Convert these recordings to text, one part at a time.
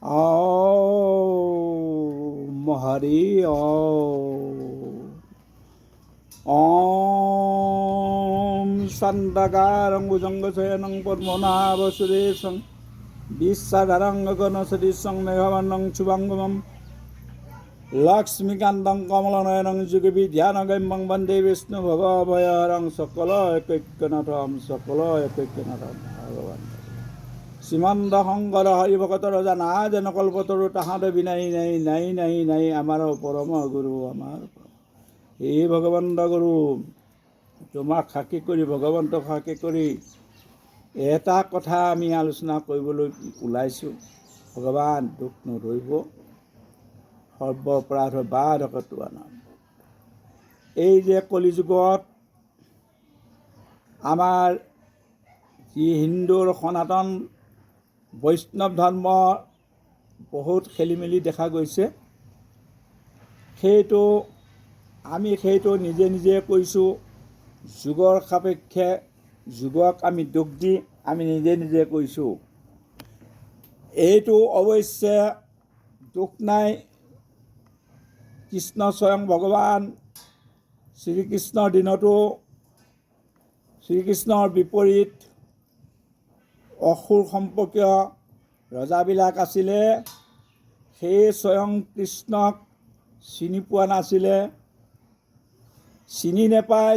ॐ हरि ॐ सन्दकारं भुजङ्गशयनं पद्मनाभसुरेशं विश्वधरं गगनसदृशं मेघवर्णं शुभाङ्गं लक्ष्मीकान्तं कमलनयनं युगविद्यानगम्यं वन्दे विष्णुभवभयहरं सकलैकैक्यनाथं सकलैकैक्यनाथं भगवान् শ্রীমন্ত শংকৰ হৰিভকতৰ জানা যেন কল্পতৰু তাহাঁতে বিনাই নাই নাই নাই নাই আমাৰ পৰম গুৰু আমাৰ হে ভগৱন্ত গুৰু তোমাক সাক্ষী কৰি ভগৱন্তক সাক্ষী কৰি এটা কথা আমি আলোচনা কৰিবলৈ ওলাইছোঁ। ভগৱান দুখ নধৰিব, সৰ্ব অপৰাধ বাধকটো নাম। এই যে কলিযুগত আমাৰ যি হিন্দুৰ সনাতন বৈষ্ণৱ ধৰ্ম বহুত খেলি মেলি দেখা গৈছে, আমি সেইটো নিজে নিজে কৈছোঁ। যুগৰ সাপেক্ষে যুগক আমি দুখ দি আমি নিজে নিজে কৈছোঁ। এইটো অৱশ্যে দুখ নাই। কৃষ্ণ স্বয়ং ভগৱান শ্ৰীকৃষ্ণৰ দিনতো শ্ৰীকৃষ্ণৰ বিপৰীত অসুৰ সম্পৰ্কীয় ৰজাবিলাক আছিলে, সেই স্বয়ং কৃষ্ণক চিনি পোৱা নাছিলে। চিনি নেপাই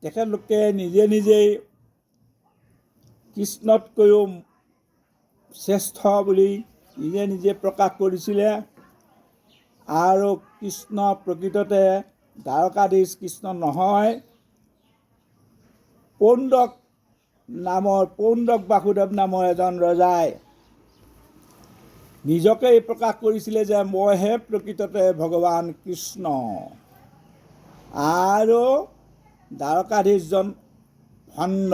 তেখেতলোকে নিজে নিজেই কৃষ্ণতকৈও শ্ৰেষ্ঠ বুলি নিজে নিজে প্ৰকাশ কৰিছিলে। আৰু কৃষ্ণ প্ৰকৃততে দ্বাৰকাধীশ কৃষ্ণ নহয়, পৌণ্ডক বাসুদেৱ নামৰ এজন ৰজাই নিজকেই প্ৰকাশ কৰিছিলে যে মইহে প্ৰকৃততে ভগৱান কৃষ্ণ। আৰু দ্বাৰকাধীশজন ভণ্ড,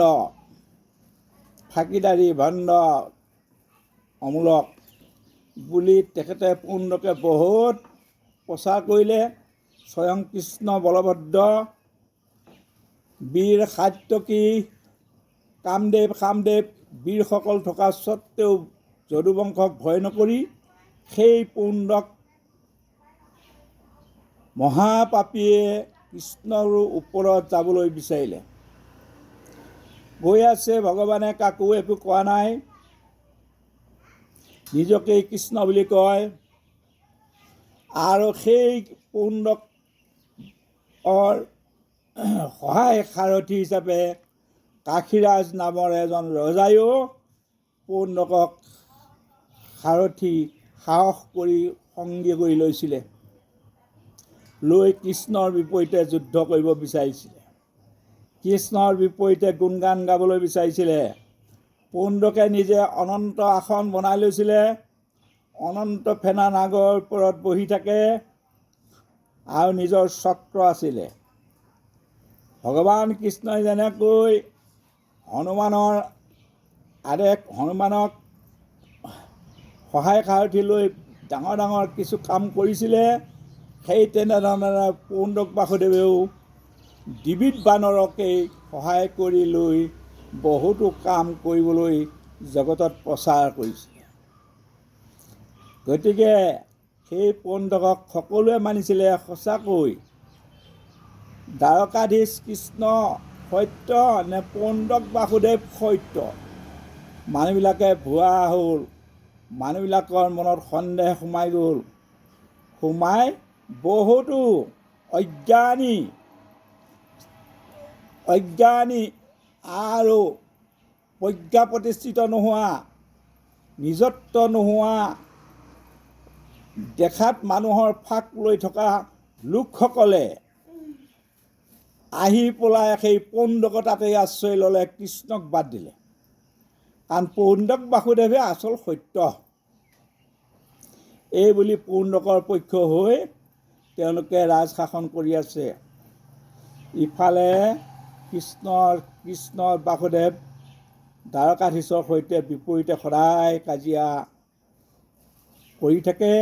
ফাঁকিদাৰী ভণ্ড অমূলক বুলি তেখেতে পৌণ্ডকে বহুত প্ৰচাৰ কৰিলে। স্বয়ং কৃষ্ণ বলভদ্ৰ বীৰ সাত্যকী কামদেৱ বীৰসকল থকা স্বত্তেও যদুবংশক ভয় নকৰি সেই পৌণ্ডক মহাপাপীয়ে কৃষ্ণৰ ওপৰত যাবলৈ বিচাৰিলে। গৈ আছে, ভগৱানে কাকো একো কোৱা নাই, নিজকেই কৃষ্ণ বুলি কয়। আৰু সেই পৌণ্ডকৰ সহায় সাৰথী হিচাপে কাশীৰাজ নামৰ এজন ৰজাইও পৌণ্ডকক সাহস কৰি সংগী কৰি লৈছিলে, লৈ কৃষ্ণৰ বিপৰীতে যুদ্ধ কৰিব বিচাৰিছিলে, কৃষ্ণৰ বিপৰীতে গুণগান গাবলৈ বিচাৰিছিলে। পৌণ্ডকে নিজে অনন্ত আসন বনাই লৈছিলে, অনন্ত ফেনা নাগৰ ওপৰত বহি থাকে আৰু নিজৰ চক্ৰ আছিলে। ভগৱান কৃষ্ণই যেনেকৈ হনুমানক সহায় সাৰথি লৈ ডাঙৰ ডাঙৰ কিছু কাম কৰিছিলে, সেই তেনেধৰণে পৌণ্ডক বাসুদেৱেও দ্বিবিধ বানৰকেই সহায় কৰি লৈ বহুতো কাম কৰিবলৈ জগতত প্ৰচাৰ কৰিছিলে। গতিকে সেই পৌণ্ডকক সকলোৱে মানিছিলে সঁচাকৈ দ্বাৰকাধীশ কৃষ্ণ সত্য নে পৌণ্ডক বাসুদেৱ সত্য। মানুহবিলাকে ভুৱা হ'ল, মানুহবিলাকৰ মনত সন্দেহ সোমাই গ'ল, সোমাই বহুতো অজ্ঞানী আৰু প্ৰজ্ঞা প্ৰতিষ্ঠিত নোহোৱা, নিজত্ব নোহোৱা, দেখাত মানুহৰ ফাঁক লৈ থকা লোকসকলে আহি পেলাই সেই পৌণ্ডক তাতেই আশ্ৰয় ল'লে, কৃষ্ণক বাদ দিলে। কাৰণ পৌণ্ডক বাসুদেৱে আচল সত্য এই বুলি পৌণ্ডকৰ পক্ষ হৈ তেওঁলোকে ৰাজ শাসন কৰি আছে। ইফালে কৃষ্ণ বাসুদেৱ দ্বাৰকাধীশৰ সৈতে বিপৰীতে সদায় কাজিয়া কৰি থাকে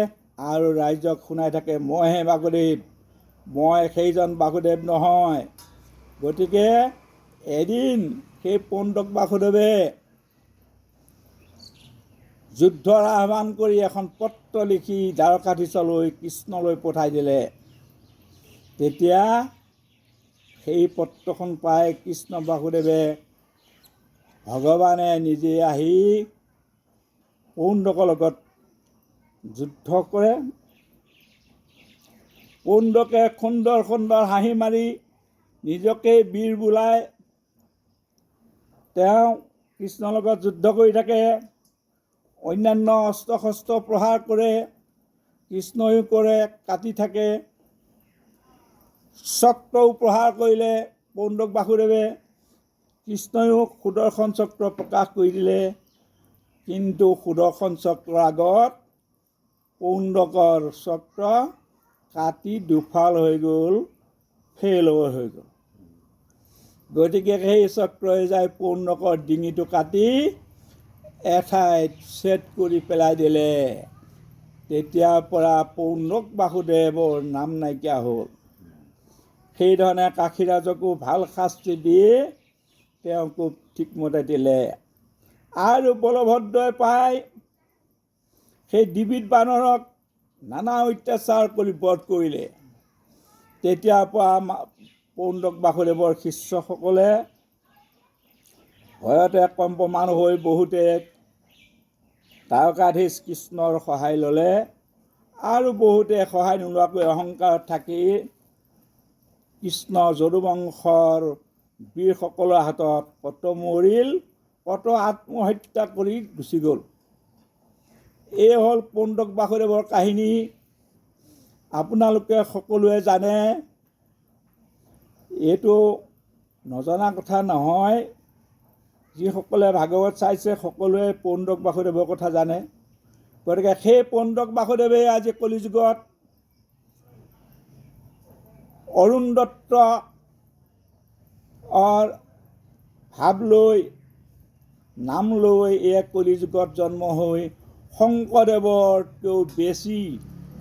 আৰু ৰাইজক শুনাই থাকে, মইহে বাসুদেৱ, মই সেইজন বাসুদেৱ নহয়। গতিকে এদিন সেই পৌণ্ডক বাসুদেৱে যুদ্ধৰ আহ্বান কৰি এখন পত্ৰ লিখি দ্বাৰকাধীশলৈ কৃষ্ণলৈ পঠাই দিলে। তেতিয়া সেই পত্ৰখন পাই কৃষ্ণ বাসুদেৱে ভগৱানে নিজে আহি পৌণ্ডকৰ লগত যুদ্ধ কৰে। পৌণ্ডকে সুন্দৰ সুন্দৰ হাঁহি মাৰি নিজকে বীৰ বোলাই তেওঁ কৃষ্ণৰ লগত যুদ্ধ কৰি থাকে। অন্যান্য অস্ত্ৰ শস্ত্ৰ প্ৰহাৰ কৰে, কৃষ্ণইও কৰে, কাটি থাকে। চক্ৰও প্ৰহাৰ কৰিলে পৌণ্ডক বাসুদেৱে, কৃষ্ণইও সুদৰ্শন চক্ৰ প্ৰকাশ কৰি দিলে। কিন্তু সুদৰ্শন চক্ৰৰ আগত পৌণ্ডকৰ চক্ৰ কাটি দুফাল হৈ গ'ল, ফেইল হৈ গ'ল। গতিকে সেই চক্ৰই যাই পৌণ্ডকৰ ডিঙিটো কাটি এঠাইত ছেদ কৰি পেলাই দিলে। তেতিয়াৰ পৰা পৌণ্ডক বাসুদেৱৰ নাম নাইকিয়া হ'ল। সেইধৰণে কাশীৰাজকো ভাল শাস্তি দি তেওঁকো ঠিকমতে দিলে। আৰু বলভদ্ৰই পাই সেই ডিবিত বানৰক নানা অত্যাচাৰ কৰি বধ কৰিলে। তেতিয়াৰ পৰা পৌণ্ডক বাসুদেৱৰ শিষ্যসকলে ভয়তে কম্পমান হৈ বহুতে দ্বাৰকাধীশ কৃষ্ণৰ সহায় ল'লে, আৰু বহুতে সহায় নোলোৱাকৈ অহংকাৰত থাকি কৃষ্ণ যদুবংশৰ বীৰসকলৰ হাতত কত মৰিল, কত আত্মহত্যা কৰি গুচি গ'ল। এই হ'ল পৌণ্ডক বাসুদেৱৰ কাহিনী। আপোনালোকে সকলোৱে জানে, এইটো নজনা কথা নহয়। যিসকলে ভাগৱত চাইছে সকলোৱে পৌণ্ডক বাসুদেৱৰ কথা জানে। গতিকে সেই পৌণ্ডক বাসুদেৱে আজি কলিযুগত অৰুণ দত্তৰ ভাৱ লৈ নাম লৈ এই কলিযুগত জন্ম হৈ শংকৰদেৱতকৈও বেছি,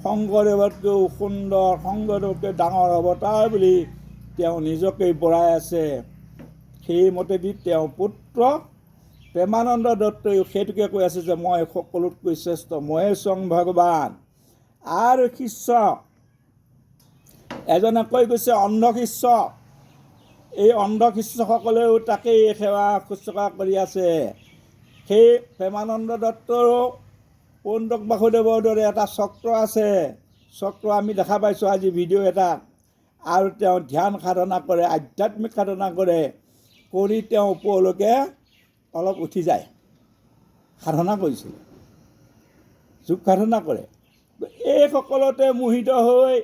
শংকৰদেৱতকৈও সুন্দৰ, শংকৰদেৱতকৈ ডাঙৰ অৱতাৰ বুলি তেওঁ নিজকে বৰাই আছে। সেইমতেদি তেওঁ পুত্ৰ প্ৰেমানন্দ দত্তইও সেইটোকে কৈ আছে যে মই সকলোতকৈ শ্ৰেষ্ঠ, ময়ে স্বয়ং ভগৱান। আৰু শিষ্য এজনে কৈ গৈছে অন্ধ শিষ্য, এই অন্ধ শিষ্যসকলেও তাকেই সেৱা শুশ্ৰূষা কৰি আছে। সেই প্ৰেমানন্দ দত্তৰো পৌণ্ডক বাসুদেৱৰ দৰে এটা চক্ৰ আছে। চক্ৰ আমি দেখা পাইছোঁ আজি ভিডিঅ' এটা। আৰু তেওঁ ধ্যান সাধনা কৰে, আধ্যাত্মিক সাধনা কৰে, কৰি তেওঁ ওপৰলৈকে অলপ উঠি যায়। সাধনা কৰিছিল, যোগ সাধনা কৰে। এই সকলোতে মোহিত হৈ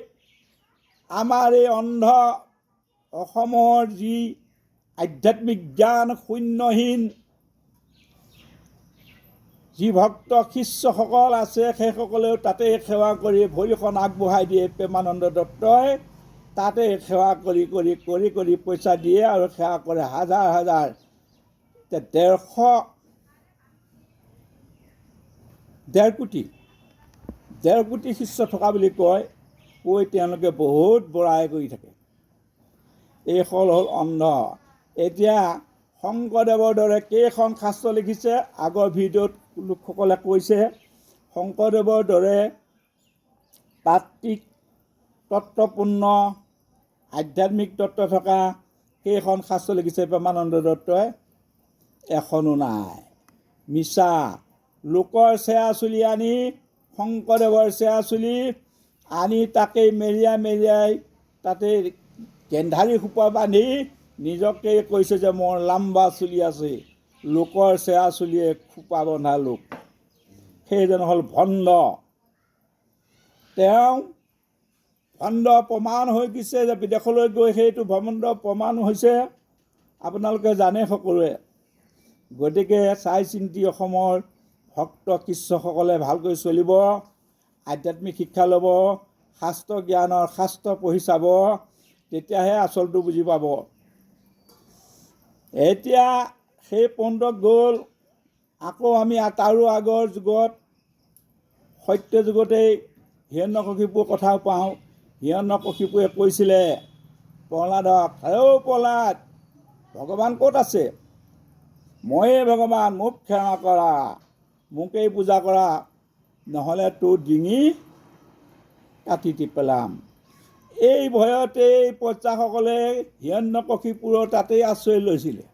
আমাৰ এই অন্ধ অসমৰ যি আধ্যাত্মিক জ্ঞান শূন্যহীন যি ভক্ত শিষ্যসকল আছে, সেইসকলেও তাতে সেৱা কৰি ভৰিখন আগবঢ়াই দিয়ে। প্ৰেমানন্দ দত্তই তাতে সেৱা কৰি কৰি কৰি কৰি পইচা দিয়ে আৰু সেৱা কৰে হাজাৰ হাজাৰ। 1.5 কোটি শিষ্য থকা বুলি কয়, কৈ তেওঁলোকে বহুত বঢ়াই কৰি থাকে। এই হ'ল অন্ধ। এতিয়া শংকৰদেৱৰ দৰে কেইখন শাস্ত্ৰ লিখিছে, আগৰ ভিডিঅ'ত লোকসকলে কৈছে শংকৰদেৱৰ দৰে তাত্ত্বিক তত্ত্বপূৰ্ণ আধ্যাত্মিক তত্ত্ব থকা কেইখন শাস্ত্ৰ লিখিছে প্ৰেমানন্দ দত্তই, এখনো নাই। মিছা লোকৰ চেয়া চুলি আনি, শংকৰদেৱৰ চেয়া চুলি আনি তাকেই মেৰিয়াই মেৰিয়াই তাতে গেন্ধাৰী সোপা বান্ধি নিজকে কৈছে যে মোৰ লাম্বা চুলি আছে। লোকৰ চেয়া চুলিয়ে খোপা বন্ধা লোক, সেইজন হ'ল ভণ্ড। তেওঁ ভণ্ড প্ৰমাণ হৈ গৈছে যে বিদেশলৈ গৈ সেইটো ভণ্ড প্ৰমাণ হৈছে, আপোনালোকে জানে সকলোৱে। গতিকে চাই চিন্তি অসমৰ ভক্ত শিষ্যসকলে ভালকৈ চলিব, আধ্যাত্মিক শিক্ষা ল'ব, শাস্ত্ৰ জ্ঞানৰ শাস্ত্ৰ পঢ়ি চাব, তেতিয়াহে আচলটো বুজি পাব। এতিয়া সেই পৌণ্ডক গ'ল। আকৌ আমি তাৰো আগৰ যুগত সত্য যুগতেই হিৰণ্যকশিপুৰ কথা পাওঁ। হিৰণ্যকশিপুৰে কৈছিলে প্ৰহ্লাদক, হেও প্ৰহ্লাদ, ভগৱান ক'ত আছে? ময়ে ভগৱান, মোক ক্ষমা কৰা। মোকেই পূজা কৰা, নহ'লে তোৰ ডিঙি কাটি পেলাম। এই ভয়তেই প্ৰজাসকলে হিৰণ্যকশিপুৰৰ তাতেই আশ্ৰয় লৈছিলে।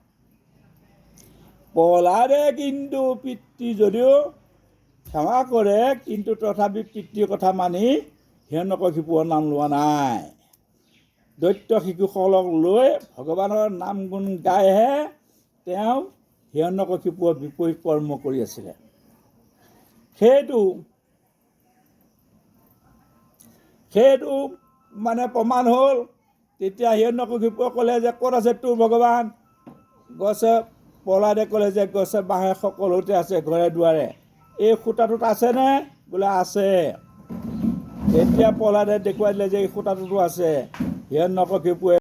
প্ৰহ্লাদে কিন্তু পিতৃ যদিও সেৱা কৰে, কিন্তু তথাপি পিতৃৰ কথা মানি হিৰণ্যকশিপুৰৰ নাম লোৱা নাই। দৈত্য শিশুসকলক লৈ ভগৱানৰ নাম গুণ গাইহে তেওঁ হিৰণ্যকশিপুৰৰ বিপৰীত কৰ্ম কৰি আছিলে। সেইটো মানে প্ৰমাণ হ'ল। তেতিয়া হিৰণ্যকশিপুৰে ক'লে যে ক'ত আছে তোৰ ভগৱান? গছে প্ৰহ্লাদে ক'লে যে গছে বাঁহে সকলোতে আছে, ঘৰে দুৱাৰে। এই সূতাটোত আছেনে? বোলে আছে। তেতিয়া প্ৰহ্লাদে দেখুৱাই দিলে যে এই সূতাটোতো আছে। হিৰণ্যকশিপুৰে